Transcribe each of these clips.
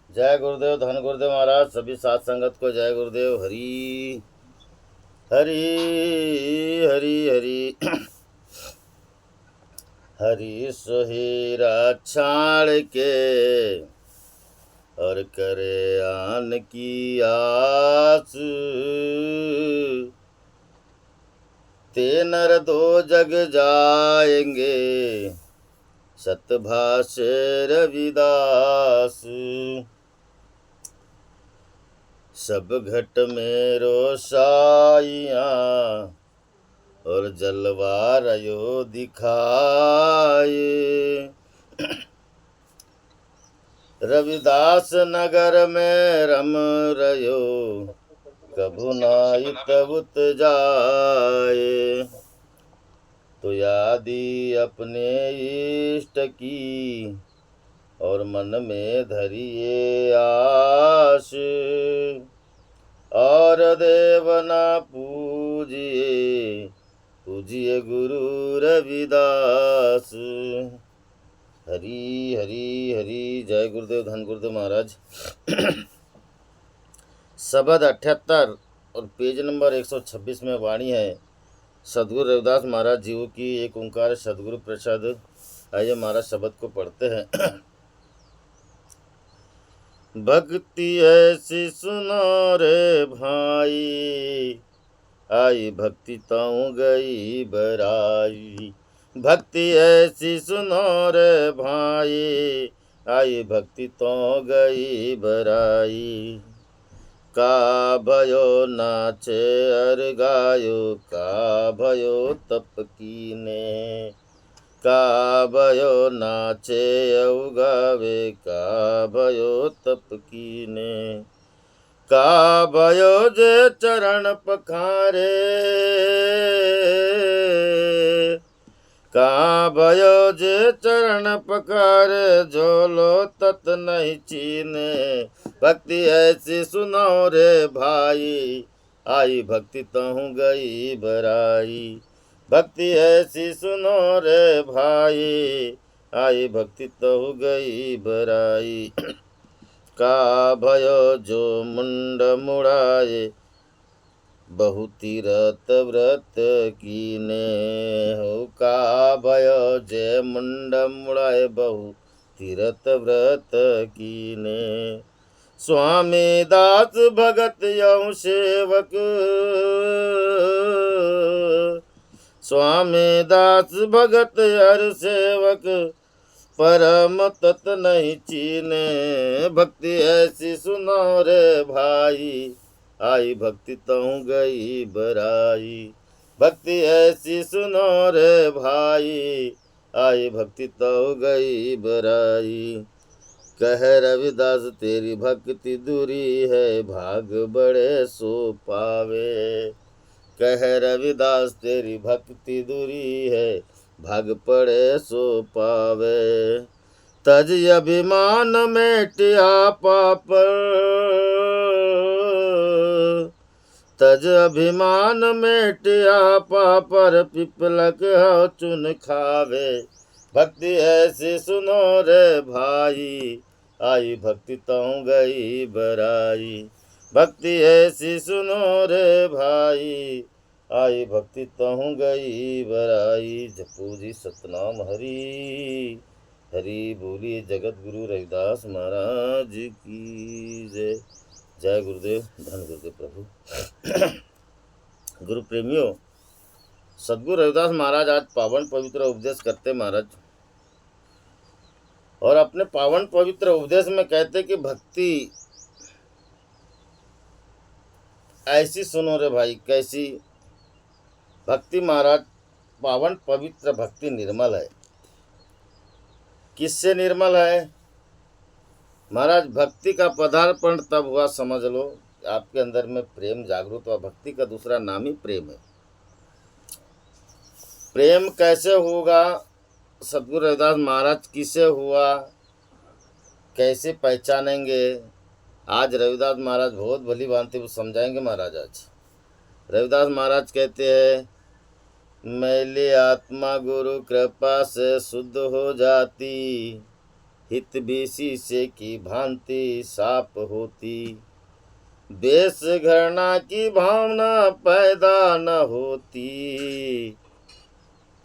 जय गुरुदेव, धन गुरुदेव महाराज। सभी साथ संगत को जय गुरुदेव। हरि हरि हरि हरि हरि सोहेरा छाड़ के और करे आन की आस, ते नर दो जग जाएंगे सतभाषे रविदास। सब घट में रोशाइयाँ और जलवा रयो दिखाए, रविदास नगर में रम रयो कभु नाई तबुत जाए। तो यादी अपने इष्ट की और मन में धरिए आश, और देवना पूजिए पूजिए गुरु रविदास। हरि हरि हरि। जय गुरुदेव, धन गुरुदेव महाराज। शब्द 78 और पेज नंबर 126 में वाणी है सदगुरु रविदास महाराज जी की एक ओंकार सदगुरु प्रसाद। आइए महाराज शब्द को पढ़ते हैं। भक्ति ऐसी सुनो रे भाई, आई भक्ति ताऊ गई बराई। भक्ति ऐसी सुनो रे भाई, आई भक्ति तो गई बराई। का भयो नाचे अर गायो, का भयो तप कीने। का भयो नाचे औ गावे, का भयो तप कीने। का भयो जे चरण पखारे, का भयो जे चरण पखारे, झोलो तत नहीं चीने। भक्ति ऐसी सुनो रे भाई, आई भक्ति तहु गई बराई। भक्ति ऐसी सुनो रे भाई, आई भक्ति तहु गई बराई। का भयो जो मुंड मुड़ाए, बहु तीरथ व्रत कीने। हो का भयो जे मुंड मुड़ाए, बहु तीरथ व्रत कीने। स्वामी दास भगत यऊ सेवक, स्वामी दास भगत हर सेवक, परम तत नहीं चीने। भक्ति ऐसी सुनो रे भाई, आई भक्ति तहु गई बराई। भक्ति ऐसी सुनो रे भाई, आई भक्ति तहु गई बराई। कह रविदास तेरी भक्ति दूरी है, भाग बड़े सो पावे। कह रविदास तेरी भक्ति दूरी है, भाग पड़े सो पावे। तज अभिमान मेटिया पाप, तज अभिमान मेटिया पापर, पिपलक हो चुन खावे। भक्ति ऐसी सुनो रे भाई, आई भक्ति तहु गई बराई। भक्ति ऐसी सुनो रे भाई, आई भक्ति तहु गई बराई। जपू जी सतनाम हरि हरि। बोलिए जगत गुरु रविदास महाराज की जय। जय गुरुदेव, धन गुरुदेव प्रभु। गुरु प्रेमियों, सदगुरु रविदास महाराज आज पावन पवित्र उपदेश करते महाराज, और अपने पावन पवित्र उपदेश में कहते कि भक्ति ऐसी सुनो रे भाई। कैसी भक्ति महाराज? पावन पवित्र भक्ति निर्मल है। किससे निर्मल है महाराज? भक्ति का पदार्पण तब हुआ, समझ लो आपके अंदर में प्रेम जागृत हुआ। भक्ति का दूसरा नाम ही प्रेम है। प्रेम कैसे होगा? सदगुरु रविदास महाराज किसे हुआ, कैसे पहचानेंगे? आज रविदास महाराज बहुत भली भांति वो समझाएंगे महाराज। आज रविदास महाराज कहते हैं, मैली आत्मा गुरु कृपा से शुद्ध हो जाती, हित भी शीशे की भांति साफ होती। द्वेष घृणा की भावना पैदा न होती।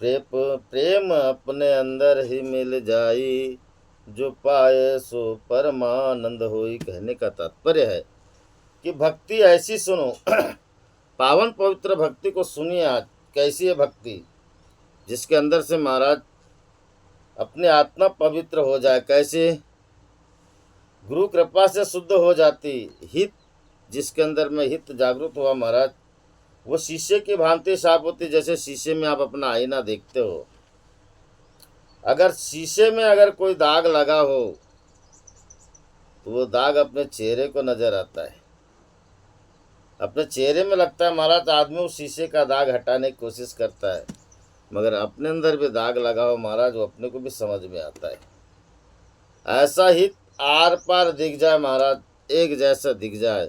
प्रेम अपने अंदर ही मिल जाई, जो पाए सो परमानंद होई। कहने का तात्पर्य है कि भक्ति ऐसी सुनो पावन पवित्र भक्ति को सुनिए। आज कैसी है भक्ति, जिसके अंदर से महाराज अपने आत्मा पवित्र हो जाए। कैसे? गुरु कृपा से शुद्ध हो जाती। हित, जिसके अंदर में हित जागृत हुआ महाराज, वो शीशे की भांति साफ होती। जैसे शीशे में आप अपना आईना देखते हो, अगर शीशे में अगर कोई दाग लगा हो तो वो दाग अपने चेहरे को नजर आता है, अपने चेहरे में लगता है महाराज। आदमी उस शीशे का दाग हटाने की कोशिश करता है, मगर अपने अंदर भी दाग लगा हो महाराज, वो अपने को भी समझ में आता है। ऐसा ही आर पार दिख जाए महाराज, एक जैसा दिख जाए,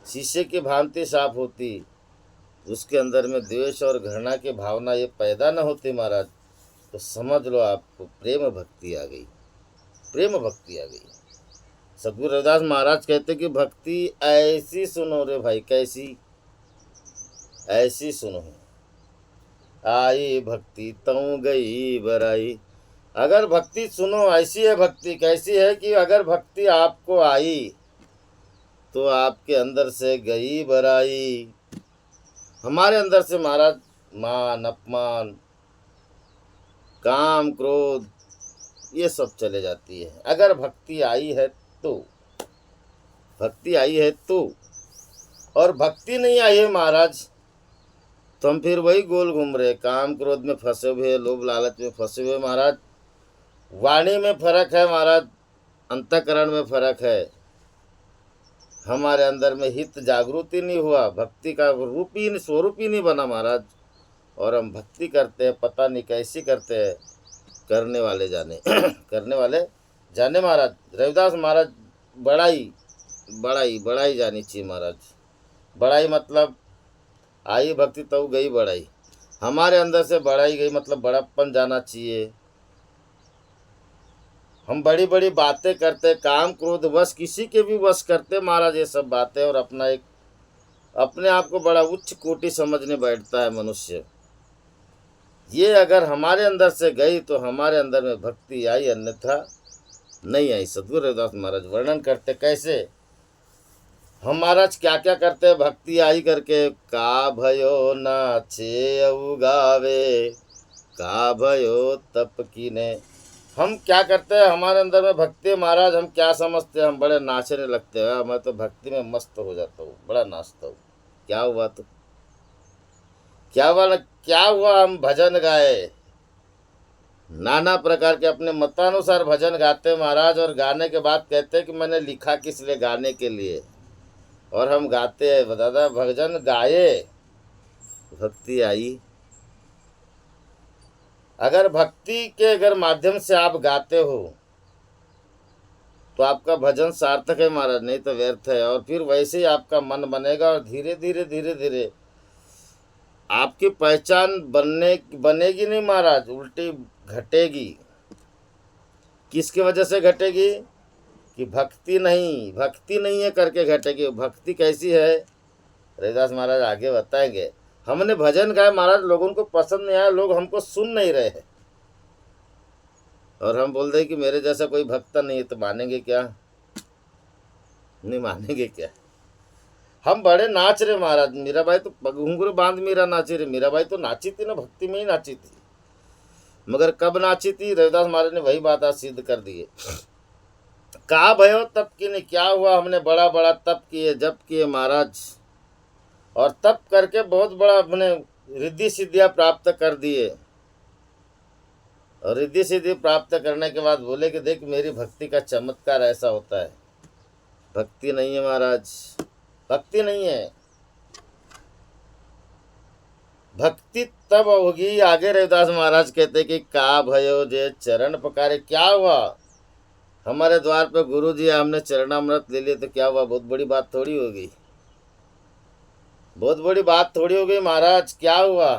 शीशे की भांति साफ होती, उसके अंदर में द्वेष और घृणा की भावना ये पैदा न होती महाराज, तो समझ लो आपको प्रेम भक्ति आ गई। प्रेम भक्ति आ गई। सद्गुरु रविदास महाराज कहते कि भक्ति ऐसी सुनो रे भाई। कैसी? ऐसी सुनो। आई भक्ति तऊ गई बराई। अगर भक्ति सुनो, ऐसी है भक्ति। कैसी है कि अगर भक्ति आपको आई तो आपके अंदर से गई बराई। हमारे अंदर से महाराज मान अपमान काम क्रोध ये सब चले जाती है। अगर भक्ति आई है तो, भक्ति आई है तो। और भक्ति नहीं आई है महाराज तो हम फिर वही गोल घूम रहे, काम क्रोध में फंसे हुए, लोभ लालच में फंसे हुए महाराज। वाणी में फर्क है महाराज, अंतःकरण में फर्क है। हमारे अंदर में हित जागृति नहीं हुआ, भक्ति का रूप ही स्वरूप ही नहीं बना महाराज। और हम भक्ति करते हैं, पता नहीं कैसी करते हैं, करने वाले जाने करने वाले जाने महाराज। रविदास महाराज बड़ाई बड़ाई बड़ाई जानी चाहिए महाराज। बड़ाई मतलब आई भक्ति तो गई बड़ाई। हमारे अंदर से बड़ाई गई मतलब बड़प्पन जाना चाहिए। हम बड़ी बड़ी बातें करते, काम क्रोध वश, किसी के भी वश करते महाराज ये सब बातें, और अपना एक अपने आप को बड़ा उच्च कोटि समझने बैठता है मनुष्य। ये अगर हमारे अंदर से गई तो हमारे अंदर में भक्ति आई, अन्यथा नहीं आई। सद्गुरु रविदास महाराज वर्णन करते कैसे हम महाराज क्या क्या करते हैं भक्ति आई करके। का भयो नाचे उगावे, का भयो तप कीने। हम क्या करते हैं, हमारे अंदर में भक्ति है महाराज, हम क्या समझते हैं, हम बड़े नाचने लगते हैं। मैं तो भक्ति में मस्त हो जाता हूँ, बड़ा नाचता हूँ। क्या हुआ? तो क्या हुआ? क्या हुआ? हम भजन गाए, नाना प्रकार के अपने मतानुसार भजन गाते महाराज, और गाने के बाद कहते हैं कि मैंने लिखा किस लिए, गाने के लिए। और हम गाते हैं दादा, भजन गाए, भक्ति आई। अगर भक्ति के अगर माध्यम से आप गाते हो तो आपका भजन सार्थक है महाराज, नहीं तो व्यर्थ है। और फिर वैसे ही आपका मन बनेगा, और धीरे धीरे धीरे धीरे आपकी पहचान बनेगी नहीं महाराज, उल्टी घटेगी। किसकी वजह से घटेगी? कि भक्ति नहीं है करके घटेगी। भक्ति कैसी है रविदास महाराज आगे बताएंगे। हमने भजन गाए महाराज, लोगों को पसंद नहीं आया, लोग हमको सुन नहीं रहे हैं, और हम बोल रहे कि मेरे जैसा कोई भक्त नहीं है, तो मानेंगे क्या? नहीं मानेंगे क्या? हम बड़े नाच रहे महाराज। मीराबाई तो घुंघरू बांध मीरा नाची रही। मीराबाई तो नाची थी ना, भक्ति में ही नाची थी, मगर कब नाची थी? रविदास महाराज ने वही बात आज सिद्ध कर दी है। का भयो तप की नहीं, क्या हुआ? हमने बड़ा बड़ा तप किए, जप किए महाराज, और तप करके बहुत बड़ा अपने रिद्धि सिद्धियां प्राप्त कर दिए। और रिद्धि सिद्धि प्राप्त करने के बाद बोले कि देख मेरी भक्ति का चमत्कार ऐसा होता है। भक्ति नहीं है महाराज, भक्ति नहीं है। भक्ति तब होगी, आगे रविदास महाराज कहते कि का भयो जे चरण पकारे। क्या हुआ? हमारे द्वार पे गुरु जी हमने चरणामृत ले लिए तो क्या हुआ? बहुत बड़ी बात थोड़ी हो गई, बहुत बड़ी बात थोड़ी हो गई महाराज। क्या हुआ?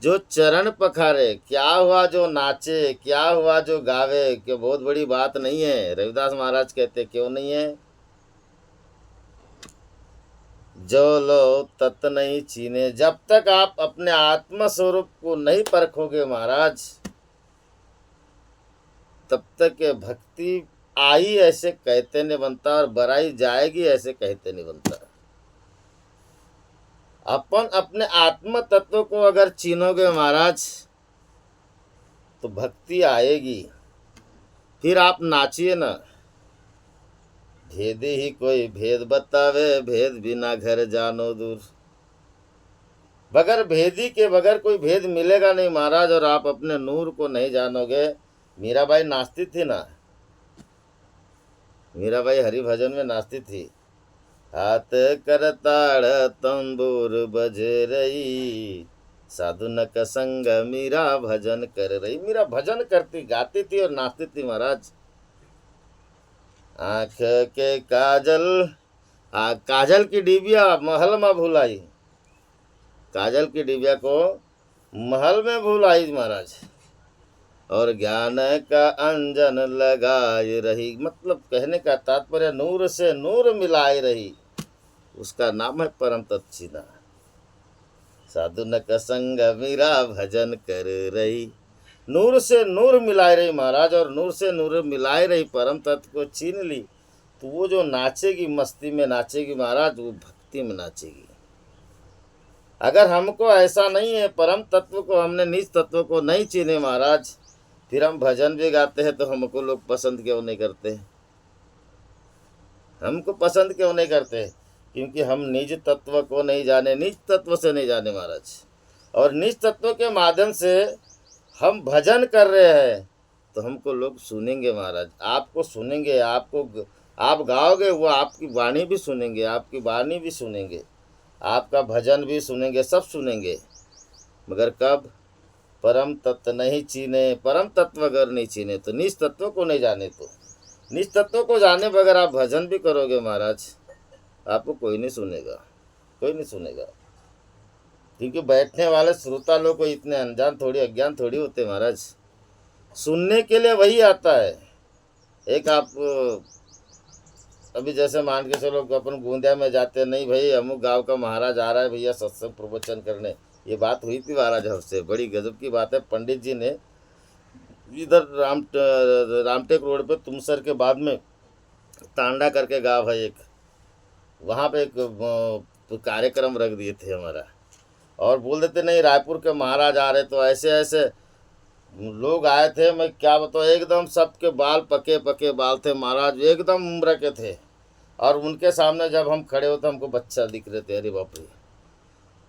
जो चरण पखारे, क्या हुआ जो नाचे, क्या हुआ जो गावे, कि बहुत बड़ी बात नहीं है। रविदास महाराज कहते क्यों नहीं है? जो लो तत् नहीं छीने। जब तक आप अपने आत्म स्वरूप को नहीं परखोगे महाराज, तब तक ये भक्ति आई ऐसे कहते नहीं बनता, और बराई जाएगी ऐसे कहते नहीं बनता। अपन अपने आत्म तत्व को अगर छीनोगे महाराज, तो भक्ति आएगी। फिर आप नाचिए ना। भेदी ही कोई भेद बतावे, भेद बिना घर जानो दूर। बगैर भेदी के बगैर कोई भेद मिलेगा नहीं महाराज, और आप अपने नूर को नहीं जानोगे। मीराबाई नाचती थी ना, मीराबाई हरि भजन में नाचती थी। हाथ करताड़ तंबूर बज रही, साधु नक संग मीरा भजन कर रही। मीरा भजन करती, गाती थी और नाचती थी महाराज। आँख के काजल की डिबिया महल में भुलाई, काजल की डिबिया को महल में भुलाई महाराज, और ज्ञान का अंजन लगाए रही। मतलब कहने का तात्पर्य नूर से नूर मिलाए रही, उसका नाम है परम तत्छिना। साधु नक संग मीरा भजन कर रही, नूर से नूर मिलाए रही महाराज, और नूर से नूर मिलाए रही, परम तत्व को छीन ली। तो वो जो नाचेगी, मस्ती में नाचेगी महाराज, वो भक्ति में नाचेगी। अगर हमको ऐसा नहीं है, परम तत्व को हमने निज तत्व को नहीं छीने महाराज, फिर हम भजन भी गाते हैं तो हमको लोग पसंद क्यों नहीं करते? हमको पसंद क्यों नहीं करते? क्योंकि हम निज तत्व को नहीं जाने, निज तत्व से नहीं जाने महाराज। और निज तत्व के माध्यम से हम भजन कर रहे हैं तो हमको लोग सुनेंगे महाराज। आपको सुनेंगे, आप गाओगे, वो आपकी वाणी भी सुनेंगे, आपकी वाणी भी सुनेंगे, आपका भजन भी सुनेंगे, सब सुनेंगे। मगर कब? परम तत्व नहीं छीने। परम तत्व अगर नहीं छीने तो निज तत्व को नहीं जाने, तो निज तत्व को जाने बगैर आप भजन भी करोगे महाराज, आपको कोई नहीं सुनेगा, कोई नहीं सुनेगा। क्योंकि बैठने वाले श्रोता लोग को इतने अज्ञान थोड़ी होते महाराज। सुनने के लिए वही आता है। एक आप अभी जैसे मान के चलो अपन गोंदिया में जाते, नहीं भाई अमुक गांव का महाराज आ रहा है भैया सत्संग प्रवचन करने। ये बात हुई थी महाराज हमसे, बड़ी गजब की बात है। पंडित जी ने इधर रामटेक रोड पे तुमसर के बाद में तांडा करके गाँव है एक, वहाँ पे एक कार्यक्रम रख दिए थे हमारा, और बोल देते नहीं रायपुर के महाराज आ रहे। तो ऐसे ऐसे लोग आए थे, मैं क्या बताऊँ, एकदम सबके बाल पके पके बाल थे महाराज, एकदम उम्र के थे। और उनके सामने जब हम खड़े होते हमको बच्चा दिख रहे थे। अरे बाप रे,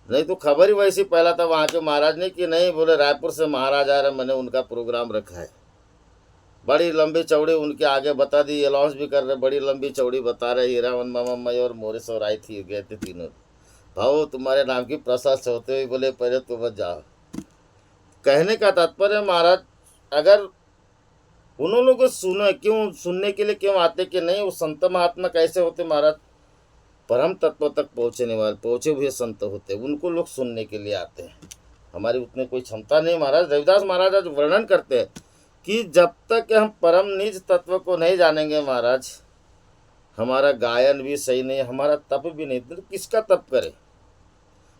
नहीं तो खबर ही वैसी पहला था वहाँ के महाराज ने कि नहीं, बोले रायपुर से महाराज आ रहे, मैंने उनका प्रोग्राम रखा है। बड़ी लंबी चौड़ी उनके आगे बता दी, अलाउंस भी कर रहे, बड़ी लंबी चौड़ी बता रहे। हीरावन मामा मई और मोरेश और आई थी, गए थे तीनों। भाव तुम्हारे नाम की प्रशंसा होते हुए बोले पहले तो बच जाओ। कहने का तात्पर्य महाराज, अगर उन्होंने लोग सुनो, क्यों सुनने के लिए क्यों आते कि नहीं वो संत महात्मा कैसे होते महाराज? परम तत्व तक पहुँचने वाले, पहुँचे हुए संत होते, उनको लोग सुनने के लिए आते हैं। हमारी उतनी कोई क्षमता नहीं महाराज। रविदास महाराज आज वर्णन करते हैं कि जब तक हम परम निज तत्व को नहीं जानेंगे महाराज, हमारा गायन भी सही नहीं, हमारा तप भी नहीं। तो किसका तप करें?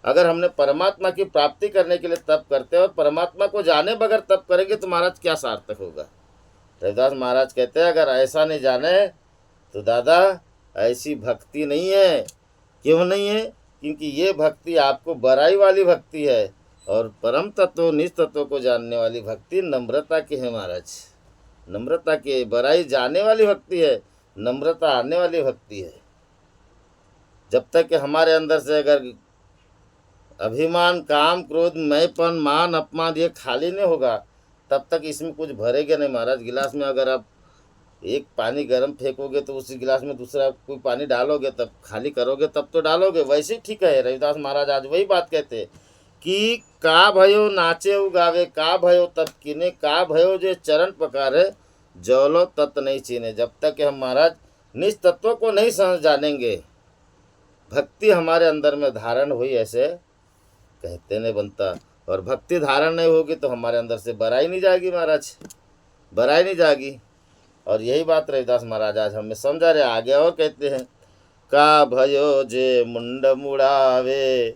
अगर हमने परमात्मा की प्राप्ति करने के लिए तप करते हैं और परमात्मा को जाने बगैर तप करेंगे तो महाराज क्या सार्थक होगा? रविदास महाराज कहते हैं अगर ऐसा नहीं जाने तो दादा ऐसी भक्ति नहीं है। क्यों नहीं है? क्योंकि ये भक्ति आपको बड़ाई वाली भक्ति है, और परम तत्व निज तत्व को जानने वाली भक्ति नम्रता की है महाराज। नम्रता की, बड़ाई जाने वाली भक्ति है, नम्रता आने वाली भक्ति है। जब तक कि हमारे अंदर से अगर अभिमान, काम, क्रोध, मैंपन, मान, अपमान ये खाली नहीं होगा, तब तक इसमें कुछ भरेगा नहीं महाराज। गिलास में अगर आप एक पानी गर्म फेंकोगे तो उसी गिलास में दूसरा कोई पानी डालोगे, तब खाली करोगे तब तो डालोगे। वैसे ही ठीक है, रविदास महाराज आज वही बात कहते कि का भयो नाचे उगावे, का भयो तत् कीने, का भयो जो चरण पकारे, जौलो तत् नहीं छीने। जब तक हम महाराज निज तत्व को नहीं समझ जानेंगे, भक्ति हमारे अंदर में धारण हुई ऐसे कहते नहीं बनता। और भक्ति धारण नहीं होगी तो हमारे अंदर से बराई नहीं जाएगी महाराज, बराई नहीं जाएगी। और यही बात रविदास महाराज आज हमें समझा रहे। आगे और कहते हैं, का भयो जे मुंड मुड़ावे,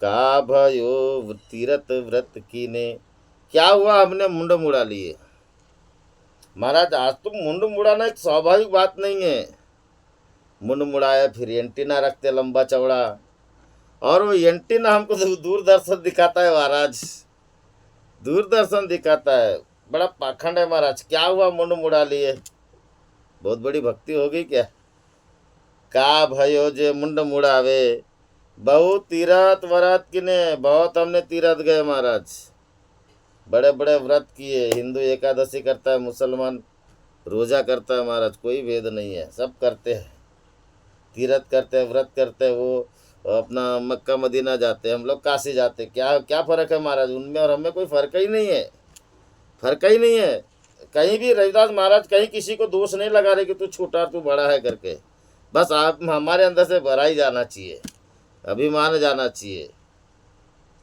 का भयो तीरथ व्रत कीने। क्या हुआ, हमने मुंड मुड़ा लिए महाराज। आज तुम मुंड मुड़ाना एक स्वाभाविक बात नहीं है। मुंड मुड़ाया, फिर एंटीना रखते लंबा चौड़ा, और वो एंटीना हमको दूरदर्शन दिखाता है महाराज, दूरदर्शन दिखाता है। बड़ा पाखंड है महाराज। क्या हुआ, मुंड मुड़ा लिए, बहुत बड़ी भक्ति हो गई क्या। का भयो जे मुंड मुड़ावे, बहुत तीरथ व्रत किने, बहुत हमने तीरथ गए महाराज, बड़े बड़े व्रत किए। हिंदू एकादशी करता है, मुसलमान रोजा करता है महाराज, कोई भेद नहीं है, सब करते हैं, तीरथ करते हैं, व्रत करते हैं। वो अपना मक्का मदीना जाते हैं, हम लोग काशी जाते हैं। क्या क्या फ़र्क है महाराज, उनमें और हमें कोई फ़र्क ही नहीं है, फ़र्क ही नहीं है कहीं भी। रविदास महाराज कहीं किसी को दोष नहीं लगा रहे कि तू छोटा तू बड़ा है करके। बस आप हमारे अंदर से भराई जाना चाहिए, अभिमान जाना चाहिए,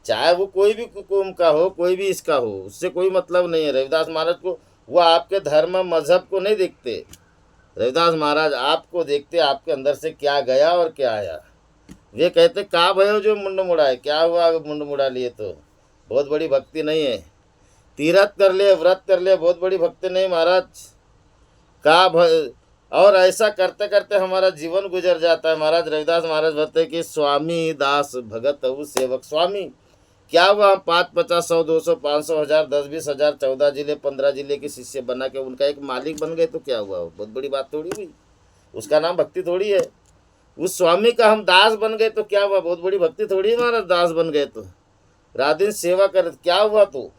चाहे वो कोई भी कुकुम का हो, कोई भी इसका हो, उससे कोई मतलब नहीं है। रविदास महाराज को, वो आपके धर्म मजहब को नहीं देखते, रविदास महाराज आपको देखते, आपके अंदर से क्या गया और क्या आया। वे कहते का भयो जो मुंड मुड़ा है, क्या हुआ मुंड मुड़ा लिए तो बहुत बड़ी भक्ति नहीं है। तीरथ कर ले, व्रत कर ले, बहुत बड़ी भक्ति नहीं महाराज। का और ऐसा करते करते हमारा जीवन गुजर जाता है महाराज। रविदास महाराज बताते कि स्वामी दास भगत हूँ सेवक। स्वामी क्या हुआ, 5, 50, 100, 200, 500, 1000, 10, 20 हजार, 14 जिले, 15 जिले के शिष्य बना के उनका एक मालिक बन गए तो क्या हुआ, बहुत बड़ी बात थोड़ी हुई, उसका नाम भक्ति थोड़ी है। उस स्वामी का हम दास बन गए तो क्या हुआ, बहुत बड़ी भक्ति थोड़ी है महाराज। दास बन गए तो रात दिन सेवा कर, क्या हुआ। तो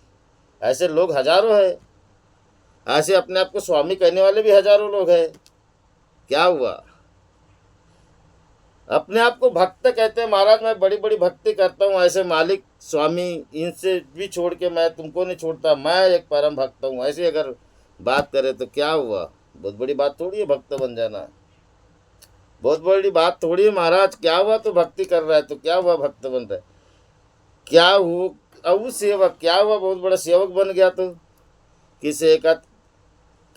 ऐसे लोग हजारों है, ऐसे अपने आप को स्वामी कहने वाले भी हजारों लोग हैं, क्या हुआ। अपने आप को भक्त कहते हैं महाराज, मैं बड़ी बड़ी भक्ति करता हूँ, ऐसे मालिक स्वामी इनसे भी छोड़ के मैं तुमको नहीं छोड़ता, मैं एक परम भक्त हूँ, ऐसे अगर बात करे तो क्या हुआ, बहुत बड़ी बात थोड़ी है भक्त बन जाना, बहुत बड़ी बात थोड़ी है महाराज। क्या हुआ, तो भक्ति कर रहा है तो क्या हुआ, भक्त बन रहा है, क्या हो अब सेवक, क्या हुआ, बहुत बड़ा सेवक बन गया। तो किस एक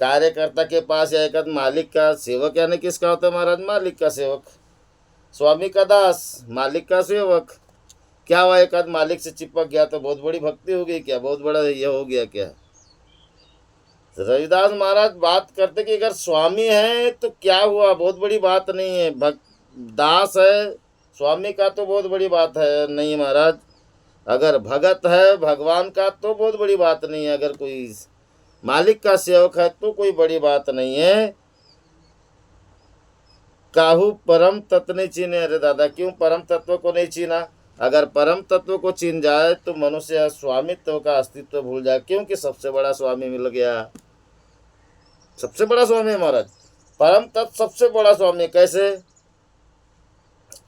कार्यकर्ता के पास या एक मालिक का सेवक, यानी किसका होता है महाराज, मालिक का सेवक, स्वामी का दास, मालिक का सेवक। क्या हुआ, एक आध मालिक से चिपक गया तो बहुत बड़ी भक्ति हो गई क्या, बहुत बड़ा ये हो गया क्या। रविदास महाराज बात करते कि अगर स्वामी है तो क्या हुआ, बहुत बड़ी बात नहीं है। दास है स्वामी का तो बहुत बड़ी बात है नहीं महाराज। अगर भगत है भगवान का तो बहुत बड़ी बात नहीं है, अगर कोई मालिक का सेवक है तो कोई बड़ी बात नहीं है। काहू परम तत्व नहीं चीने। अरे दादा, क्यों परम तत्व को नहीं चीना। अगर परम तत्व को चीन जाए तो मनुष्य स्वामित्व का अस्तित्व भूल जाए, क्योंकि सबसे बड़ा स्वामी मिल गया, सबसे बड़ा स्वामी महाराज परम तत्व, सबसे बड़ा स्वामी। कैसे,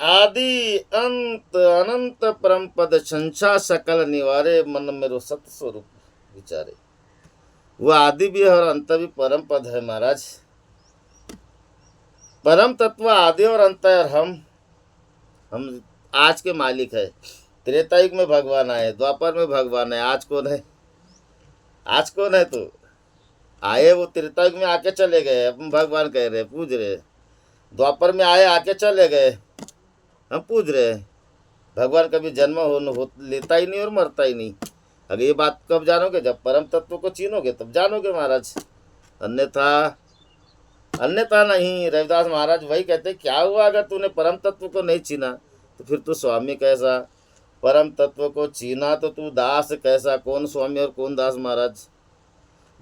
आदि अंत अनंत परम पद संसा सकल निवारे, मन मेरो सत स्वरूप विचारे। वो आदि भी है और अंत भी परम पद है महाराज। परम तत्व आदि और अंत है, और हम आज के मालिक है। त्रेतायुग में भगवान आए, द्वापर में भगवान है, आज कौन है, आज कौन है। तो आए वो त्रेतायुग में आके चले गए, हम भगवान कह रहे पूज रहे। द्वापर में आए आके चले गए, हम पूज रहे। भगवान कभी जन्म हो लेता ही नहीं और मरता ही नहीं। अगर ये बात कब जानोगे, जब परम तत्व को चीनोगे तब जानोगे महाराज, अन्यथा नहीं। रविदास महाराज वही कहते, क्या हुआ अगर तूने परम तत्व को नहीं चीना तो फिर तू स्वामी कैसा। परम तत्व को चीना तो तू दास कैसा। कौन स्वामी और कौन दास महाराज।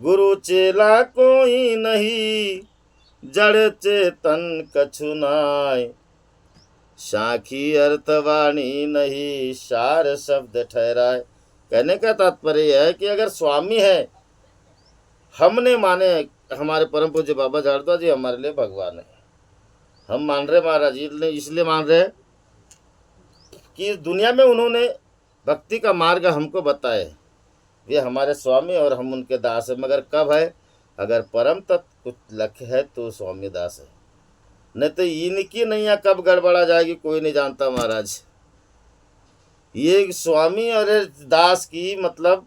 गुरु चेला कोई नहीं, जड़ चेतन कछु नाय, साखी अर्थवाणी नहीं, सार शब्द ठहराए। कहने का तात्पर्य है कि अगर स्वामी है, हमने माने, हमारे परम पूज्य बाबा झाड़ुआ जी हमारे लिए भगवान है, हम मान रहे महाराज, इसलिए मान रहे कि इस दुनिया में उन्होंने भक्ति का मार्ग हमको बताए, वे हमारे स्वामी और हम उनके दास हैं। मगर कब है, अगर परम तत्व कुछ लक्ष्य है तो स्वामी दास है, नहीं तो इनकी नैया कब गड़बड़ा जाएगी कोई नहीं जानता महाराज। ये स्वामी और दास की मतलब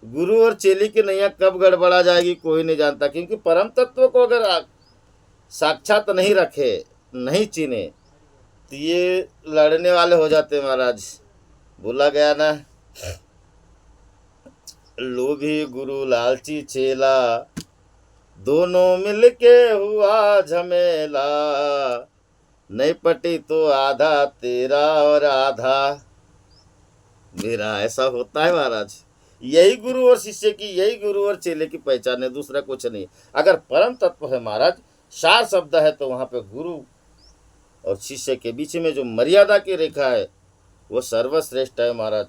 गुरु और चेली की नैया कब गड़बड़ा जाएगी कोई नहीं जानता, क्योंकि परम तत्व को अगर साक्षात नहीं रखे, नहीं चीने, तो ये लड़ने वाले हो जाते महाराज। बोला गया ना, लोभी गुरु लालची चेला, दोनों मिलके हुआ झमेला, नहीं पटी तो आधा तेरा और आधा मेरा। ऐसा होता है महाराज। यही गुरु और शिष्य की, यही गुरु और चेले की पहचान है, दूसरा कुछ नहीं। अगर परम तत्व है महाराज, सार शब्द है, तो वहां पे गुरु और शिष्य के बीच में जो मर्यादा की रेखा है वो सर्वश्रेष्ठ है महाराज।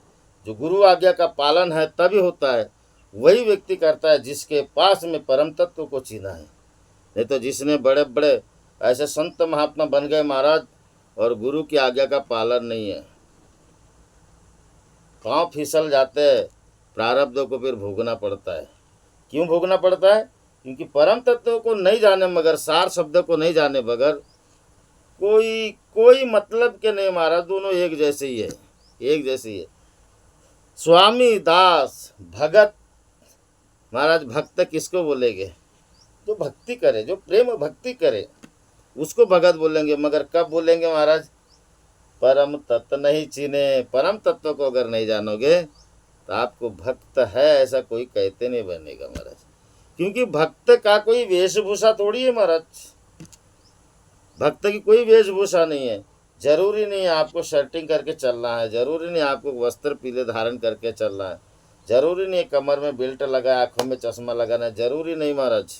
जो गुरु आज्ञा का पालन है तभी होता है, वही व्यक्ति करता है जिसके पास में परम तत्व को चीना है। नहीं तो जिसने बड़े बड़े ऐसे संत महात्मा बन गए महाराज और गुरु की आज्ञा का पालन नहीं है, पाँव फिसल जाते हैं, प्रारब्धों को फिर भोगना पड़ता है। क्यों भोगना पड़ता है? क्योंकि परम तत्व को नहीं जाने मगर, सार शब्द को नहीं जाने बगैर कोई मतलब के नहीं महाराज, दोनों एक जैसे ही है, एक जैसे ही है। स्वामी दास भगत महाराज, भक्त किसको बोलेंगे? जो भक्ति करे, जो प्रेम भक्ति करे उसको भगत बोलेंगे। मगर कब बोलेंगे महाराज? परम तत्व नहीं चीने। परम तत्व को अगर नहीं जानोगे तो आपको भक्त है ऐसा कोई कहते नहीं बनेगा महाराज। क्योंकि भक्त का कोई वेशभूषा थोड़ी है महाराज, भक्त की कोई वेशभूषा नहीं है। जरूरी नहीं है आपको शर्टिंग करके चलना है, जरूरी नहीं आपको वस्त्र पीले धारण करके चलना है, जरूरी नहीं कमर में बेल्ट लगा, आंखों में चश्मा लगाना है, जरूरी नहीं महाराज।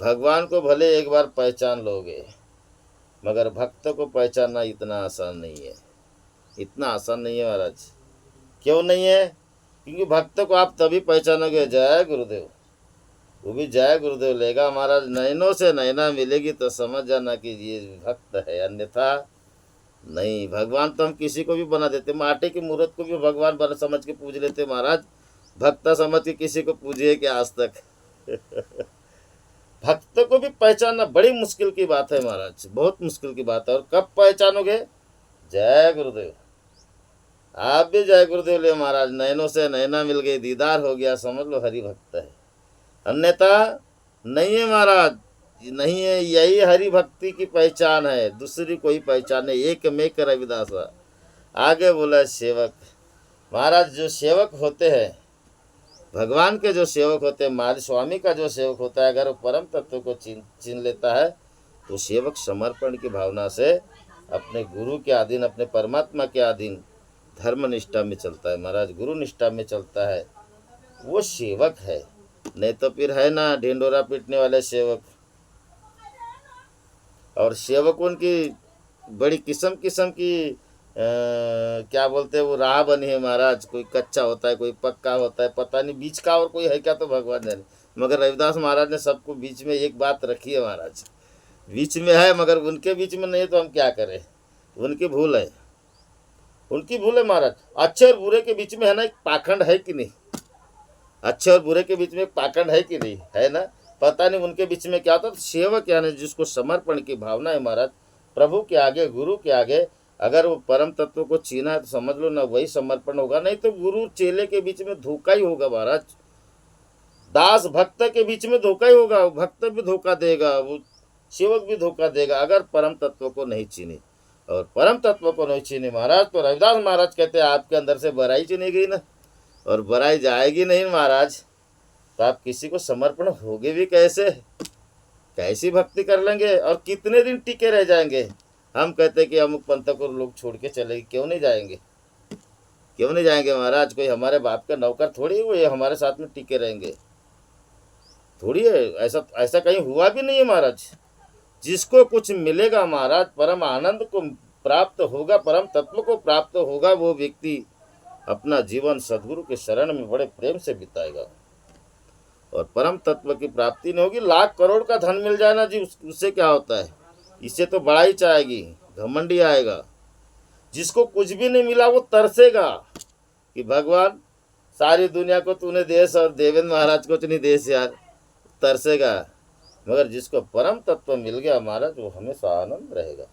भगवान को भले एक बार पहचान लोगे, मगर भक्त को पहचानना इतना आसान नहीं है, इतना आसान नहीं है महाराज। क्यों नहीं है? क्योंकि भक्त को आप तभी पहचानोगे, जय गुरुदेव, वो भी जय गुरुदेव लेगा महाराज, नैनों से नैना मिलेगी तो समझ जाना कि ये भक्त है, अन्यथा नहीं। भगवान तो हम किसी को भी बना देते, माटी की मूर्त को भी भगवान बना समझ के पूज लेते महाराज। भक्त समझ के किसी को पूजिए कि आज तक? भक्त को भी पहचानना बड़ी मुश्किल की बात है महाराज, बहुत मुश्किल की बात है। और कब पहचानोगे? जय गुरुदेव, आप भी जय गुरुदेव ले महाराज, नैनों से नैना मिल गई, दीदार हो गया, समझ लो हरि भक्त है, अन्यथा नहीं है महाराज, नहीं है। यही हरि भक्ति की पहचान है, दूसरी कोई पहचान नहीं। एक मेक रविदास। आगे बोला सेवक महाराज, जो सेवक होते हैं भगवान के, जो सेवक होते हैं, महाराज स्वामी का जो सेवक होता है, अगर वो परम तत्व को चीन लेता है तो सेवक समर्पण की भावना से अपने गुरु के अधीन, अपने परमात्मा के अधीन धर्म निष्ठा में चलता है महाराज, गुरु निष्ठा में चलता है, वो सेवक है। नहीं तो फिर है ना ढिंडोरा पीटने वाले सेवक। और सेवकों की बड़ी किस्म किस्म की क्या बोलते हैं वो राह बनी है महाराज। कोई कच्चा होता है, कोई पक्का होता है, पता नहीं बीच का और कोई है क्या, तो भगवान जाने। मगर रविदास महाराज ने सबको बीच में एक बात रखी है महाराज, बीच में है, मगर उनके बीच में नहीं है तो हम क्या करें? उनकी भूल है, उनकी भूल है महाराज। अच्छे और बुरे के बीच में है ना एक पाखंड, है कि नहीं? अच्छे और बुरे के बीच में एक पाखंड है कि नहीं? है ना। पता नहीं उनके बीच में क्या होता। तो सेवक यानी जिसको समर्पण की भावना है महाराज, प्रभु के आगे, गुरु के आगे, अगर वो परम तत्व को छीना है तो समझ लो ना वही समर्पण होगा। नहीं तो गुरु चेले के बीच में धोखा ही होगा महाराज, दास भक्त के बीच में धोखा ही होगा। भक्त भी धोखा देगा, वो सेवक भी धोखा देगा, अगर परम तत्व को नहीं चीनी। और परम तत्व को नहीं चीनी महाराज, तो रविदास महाराज कहते हैं आपके अंदर से बराई चीनी गई ना, और बराई जाएगी नहीं महाराज, तो आप किसी को समर्पण होगे भी कैसे? कैसी भक्ति कर लेंगे और कितने दिन टिके रह जाएंगे? हम कहते हैं कि अमुक पंथ को लोग छोड़ के चले, क्यों नहीं जाएंगे? क्यों नहीं जाएंगे महाराज? कोई हमारे बाप का नौकर थोड़ी हुए हमारे साथ में टिके रहेंगे, थोड़ी है। ऐसा कहीं हुआ भी नहीं है महाराज। जिसको कुछ मिलेगा महाराज, परम आनंद को प्राप्त होगा, परम तत्व को प्राप्त होगा, वो व्यक्ति अपना जीवन सदगुरु के शरण में बड़े प्रेम से बिताएगा। और परम तत्व की प्राप्ति नहीं होगी, लाख करोड़ का धन मिल जाए ना जी, उससे क्या होता है? इससे तो बड़ाई चाहेगी, घमंडी आएगा। जिसको कुछ भी नहीं मिला वो तरसेगा कि भगवान सारी दुनिया को तूने देश और देवेंद्र महाराज को नहीं देश यार, तरसेगा। मगर जिसको परम तत्व मिल गया महाराज, वो हमेशा आनंद रहेगा।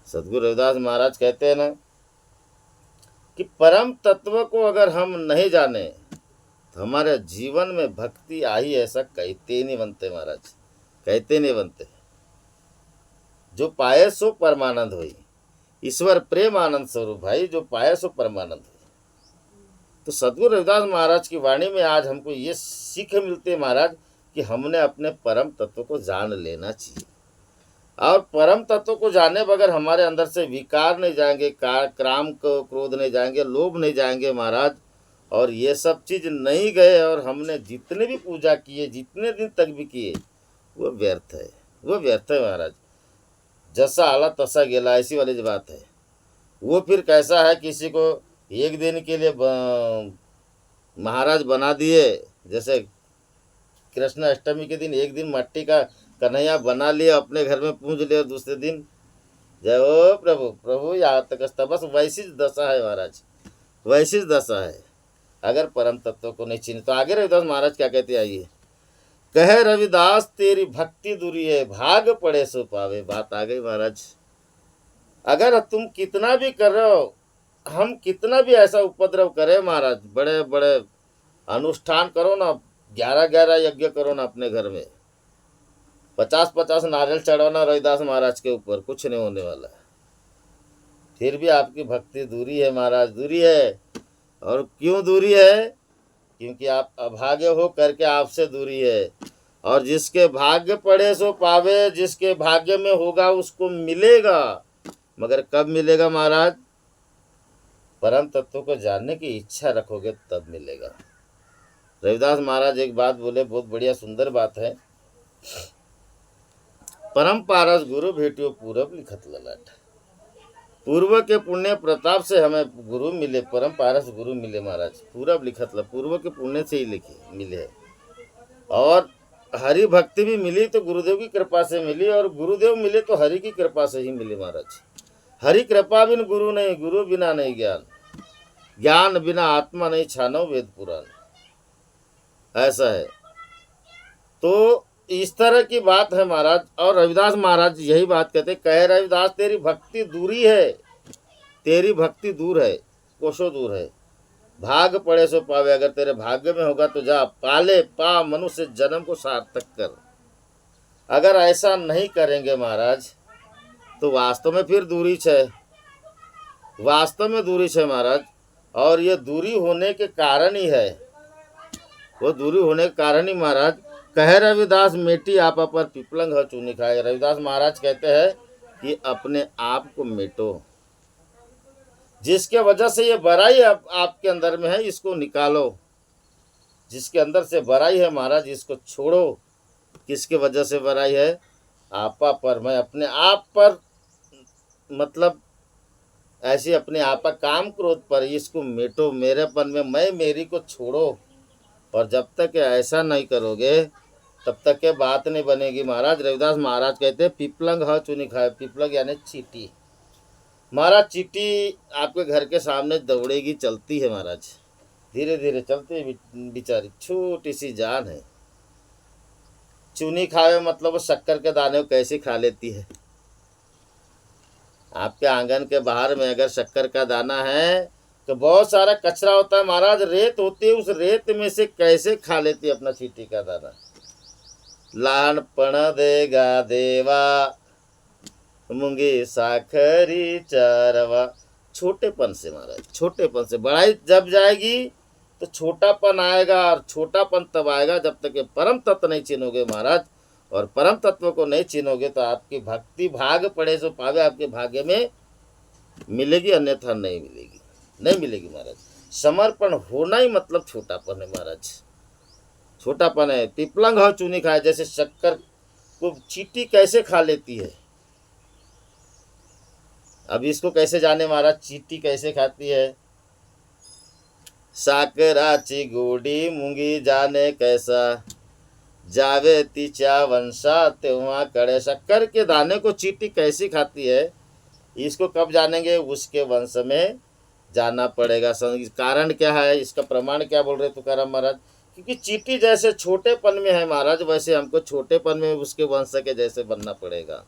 सद्गुरु रविदास महाराज कहते हैं ना कि परम तत्व को अगर हम नहीं जाने तो हमारे जीवन में भक्ति आई ऐसा कहते नहीं बनते महाराज, कहते नहीं बनते। जो पाए सो परमानंद हुई, ईश्वर प्रेम आनंद स्वरूप भाई, जो पाए सो परमानंद हुई। तो सद्गुरु रविदास महाराज की वाणी में आज हमको ये सीख मिलती है महाराज कि हमने अपने परम तत्व को जान लेना चाहिए। और परम तत्व को जाने बगैर हमारे अंदर से विकार नहीं जाएंगे, क्राम को क्रोध नहीं जाएंगे, लोभ नहीं जाएंगे महाराज, और ये सब चीज़ नहीं गए और हमने जितने भी पूजा किए, जितने दिन तक भी किए, वो व्यर्थ है, वो व्यर्थ है महाराज। जैसा आला तसा गेला, ऐसी वाली बात है। वो फिर कैसा है, किसी को एक दिन के लिए महाराज बना दिए, जैसे कृष्ण अष्टमी के दिन एक दिन मट्टी का कन्हैया बना लिया, अपने घर में पूज लिया, दूसरे दिन जय हो प्रभु प्रभु यहाँ तक, बस वैसी दशा है महाराज, वैसी दशा है। अगर परम तत्व को नहीं चिन्ह तो आगे रविदास महाराज क्या कहते, आइए। कहे रविदास तेरी भक्ति दूरी है, भाग पड़े सो पावे। बात आ गई महाराज। अगर तुम कितना भी कर रहे हो, हम कितना भी ऐसा उपद्रव करें महाराज, बड़े बड़े अनुष्ठान करो ना, 11-11 यज्ञ करो ना अपने घर में, 50-50 नारियल चढ़ाना रविदास महाराज के ऊपर, कुछ नहीं होने वाला। फिर भी आपकी भक्ति दूरी है महाराज, दूरी है। और क्यों दूरी है? क्योंकि आप अभागे हो करके आपसे दूरी है। और जिसके भाग्य पड़े सो पावे, जिसके भाग्य में होगा उसको मिलेगा। मगर कब मिलेगा महाराज? परम तत्व को जानने की इच्छा रखोगे तब मिलेगा। रविदास महाराज एक बात बोले, बहुत बढ़िया सुंदर बात है। परम पारस गुरु भेटियो पूरब लिखत ललाट। पूर्व के पुण्य प्रताप से हमें गुरु मिले, परम पारस गुरु मिले महाराज। पूरब लिखत ल, पूर्व के पुण्य से ही लिखे मिले है। और हरि भक्ति भी मिली तो गुरुदेव की कृपा से मिली, और गुरुदेव मिले तो हरि की कृपा से ही मिले महाराज। हरि कृपा बिन गुरु नहीं, गुरु बिना नहीं ज्ञान, ज्ञान बिना आत्मा नहीं छानो वेद पुराण, ऐसा है। तो इस तरह की बात है महाराज। और रविदास महाराज यही बात कहते, कहे रविदास तेरी भक्ति दूरी है, तेरी भक्ति दूर है, कोसों दूर है। भाग पड़े सो पावे, अगर तेरे भाग्य में होगा तो जा, पाले पा मनुष्य जन्म को सार्थक कर। अगर ऐसा नहीं करेंगे महाराज तो वास्तव में फिर दूरी है, वास्तव में दूरी है महाराज। और ये दूरी होने के कारण ही है, वो दूरी होने के कारण ही महाराज कहे रविदास मेटी आपा पर पिपलंग ह चूनी खाए। रविदास महाराज कहते हैं कि अपने आप को मेटो, जिसके वजह से ये बुराई आपके अंदर में है इसको निकालो, जिसके अंदर से बुराई है महाराज इसको छोड़ो। किसके वजह से बुराई है? आपा पर, मैं अपने आप पर, मतलब ऐसे अपने आप का काम क्रोध पर, इसको मेटो, मेरेपन में मैं मेरी को छोड़ो। और जब तक ऐसा नहीं करोगे तब तक के बात नहीं बनेगी महाराज। रविदास महाराज कहते हैं पिपलंग ह चुनी खाए। पिपलंग यानी चींटी महाराज, चींटी आपके घर के सामने दौड़ेगी, चलती है महाराज, धीरे धीरे चलती है, बेचारी छोटी सी जान है। चूनी खावे मतलब वो शक्कर के दाने को कैसे खा लेती है। आपके आंगन के बाहर में अगर शक्कर का दाना है तो बहुत सारा कचरा होता है महाराज, रेत होती है, उस रेत में से कैसे खा लेती है अपना चींटी का दाना। लहानपण देगा देवा मूंगी साखरी चारवा। छोटेपन से महाराज, छोटेपन से बड़ाई जब जाएगी तो छोटापन आएगा, और छोटापन तब आएगा जब तक परम तत्व नहीं चिन्होगे महाराज। और परम तत्व को नहीं चिन्होगे तो आपकी भक्ति भाग पड़े सो पावे, आपके भाग्य में मिलेगी, अन्यथा नहीं मिलेगी, नहीं मिलेगी महाराज। समर्पण होना ही मतलब छोटापन है महाराज, छोटापन है। पिपलंग हो चूनी खाए, जैसे शक्कर को चींटी कैसे खा लेती है। अब इसको कैसे जाने महाराज, चींटी कैसे खाती है। साकराची गोडी मूंगी जाने कैसा, जावे तिचा वंशा तेवा कड़े। शक्कर के दाने को चींटी कैसी खाती है, इसको कब जानेंगे? उसके वंश में जाना पड़ेगा। कारण क्या है, इसका प्रमाण क्या बोल रहे तुकाराम महाराज? क्योंकि चींटी जैसे छोटेपन में है महाराज, वैसे हमको छोटेपन में उसके वंश के जैसे बनना पड़ेगा।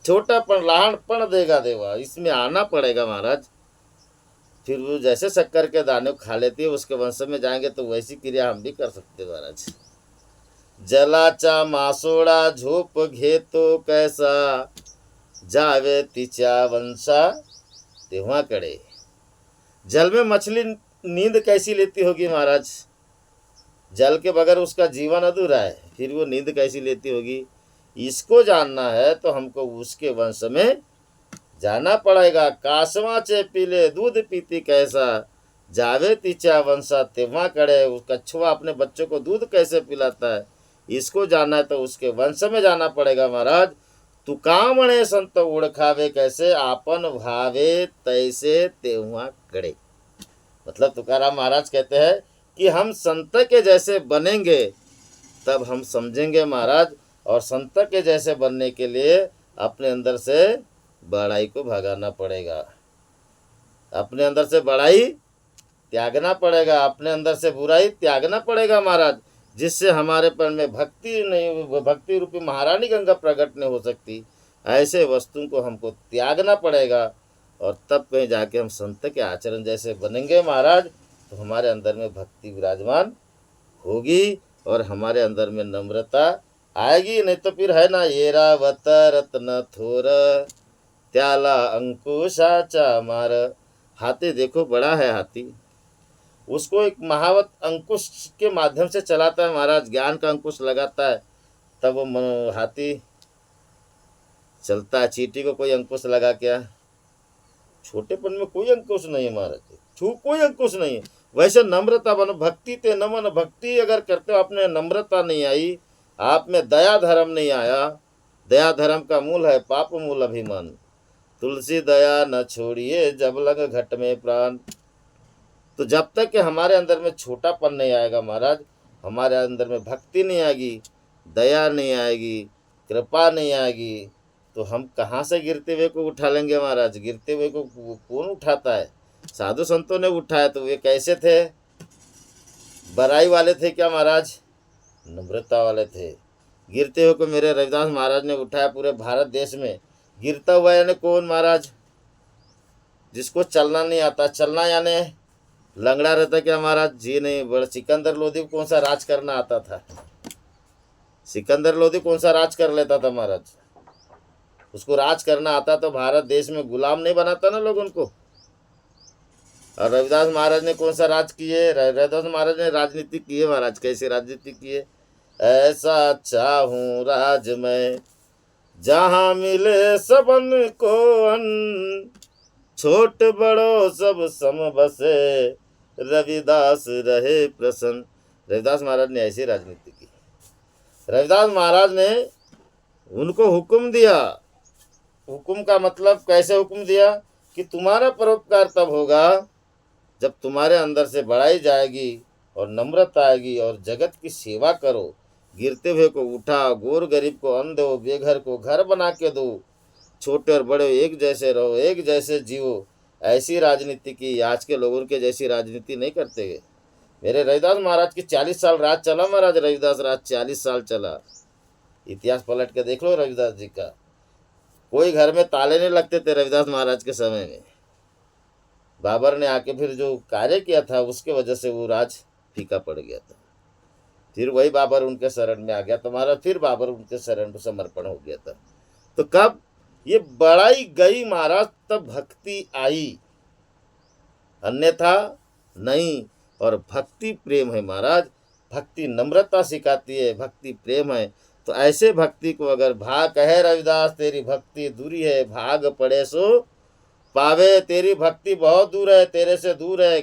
छोटापन लहानपन देगा देवा, इसमें आना पड़ेगा महाराज। फिर वो जैसे शक्कर के दाने खा लेती है, उसके वंश में जाएंगे तो वैसी क्रिया हम भी कर सकते हैं महाराज। जलाचा मासोड़ा झोप घेतो कैसा, जावे तिच्या वंशा तेव्हा कडे। जल में मछली नींद कैसी लेती होगी महाराज? जल के बगैर उसका जीवन अधूरा है, फिर वो नींद कैसी लेती होगी? इसको जानना है तो हमको उसके वंश में जाना पड़ेगा। कासवा चे पीले दूध पीती कैसा, जावे तिच्या वंशा तेव्हा कडे। उस कछुआ अपने बच्चों को दूध कैसे पिलाता है, इसको जानना है तो उसके वंश में जाना पड़ेगा महाराज। तुकामणे संत ओळखावे कैसे, आपन भावे तैसे तेव्हा कडे। मतलब तुकाराम महाराज कहते हैं कि हम संत के जैसे बनेंगे तब हम समझेंगे महाराज। और संत के जैसे बनने के लिए अपने अंदर से बड़ाई को भगाना पड़ेगा, अपने अंदर से बड़ाई त्यागना पड़ेगा, अपने अंदर से बुराई त्यागना पड़ेगा महाराज, जिससे हमारे पर में भक्ति नहीं, भक्ति रूपी महारानी गंगा प्रकट नहीं हो सकती। ऐसे वस्तुओं को हमको त्यागना पड़ेगा और तब कहीं जाके हम संत के आचरण जैसे बनेंगे महाराज, तो हमारे अंदर में भक्ति विराजमान होगी और हमारे अंदर में नम्रता आएगी। नहीं तो फिर है ना, ऐरावत रत्न थोर त्याला अंकुशाचा मार। हाथी देखो बड़ा है हाथी, उसको एक महावत अंकुश के माध्यम से चलाता है महाराज, ज्ञान का अंकुश लगाता है तब वो हाथी चलता है। चींटी को कोई अंकुश लगा क्या? छोटेपन में कोई अंकुश नहीं है महाराज, कोई अंकुश नहीं है। वैसे नम्रता बनो, भक्ति ते नमन। भक्ति अगर करते हो, आपने नम्रता नहीं आई, आप में दया धर्म नहीं आया। दया धर्म का मूल है पाप मूल अभिमान। तुलसी दया न छोड़िए जब लग घट में प्राण। तो जब तक कि हमारे अंदर में छोटापन नहीं आएगा महाराज, हमारे अंदर में भक्ति नहीं आएगी, दया नहीं आएगी, कृपा नहीं आएगी, तो हम कहाँ से गिरते हुए को उठा लेंगे महाराज? गिरते हुए को कौन उठाता है? साधु संतों ने उठाया तो वे कैसे थे? बड़ाई वाले थे क्या महाराज? नम्रता वाले थे। गिरते हुए को मेरे रविदास महाराज ने उठाया। पूरे भारत देश में गिरता हुआ यानी कौन महाराज? जिसको चलना नहीं आता। चलना यानी लंगड़ा रहता क्या महाराज? जी नहीं। बड़ा सिकंदर लोधी को कौन सा राज करना आता था? सिकंदर लोधी कौन सा राज कर लेता था महाराज? उसको राज करना आता तो भारत देश में गुलाम नहीं बनाता ना लोग उनको। और रविदास महाराज ने कौन सा राज किए? रविदास महाराज ने राजनीति की है महाराज। कैसे राजनीति की है? ऐसा चाहूं राज में जहाँ मिले सबन को अन्न, छोट बड़ो सब सम बसे, रविदास रहे प्रसन्न। रविदास महाराज ने ऐसी राजनीति की। रविदास महाराज ने उनको हुक्म दिया। हुक्म का मतलब कैसे हुक्म दिया? कि तुम्हारा परोपकार तब होगा जब तुम्हारे अंदर से बड़ाई जाएगी और नम्रता आएगी और जगत की सेवा करो। गिरते हुए को उठा, गोर गरीब को अन्न दो, बेघर को घर बना के दो, छोटे और बड़े एक जैसे रहो, एक जैसे जियो। ऐसी राजनीति की। आज के लोगों के जैसी राजनीति नहीं करते गए। मेरे रविदास महाराज की 40 साल राज चला महाराज। रविदास राज 40 साल चला। इतिहास पलट के देख लो रविदास जी का। कोई घर में ताले नहीं लगते थे रविदास महाराज के समय में। बाबर ने आके फिर जो कार्य किया था उसके वजह से वो राज फीका पड़ गया था। फिर वही बाबर उनके शरण में आ गया तो महाराज फिर बाबर उनके शरण में समर्पण हो गया था। तो कब ये बड़ाई गई महाराज तब भक्ति आई, अन्यथा नहीं। और भक्ति प्रेम है महाराज। भक्ति नम्रता सिखाती है, भक्ति प्रेम है। तो ऐसे भक्ति को अगर भाग कहे रविदास तेरी भक्ति दूरी है, भाग पड़े सो पावे। तेरी भक्ति बहुत दूर है, तेरे से दूर है,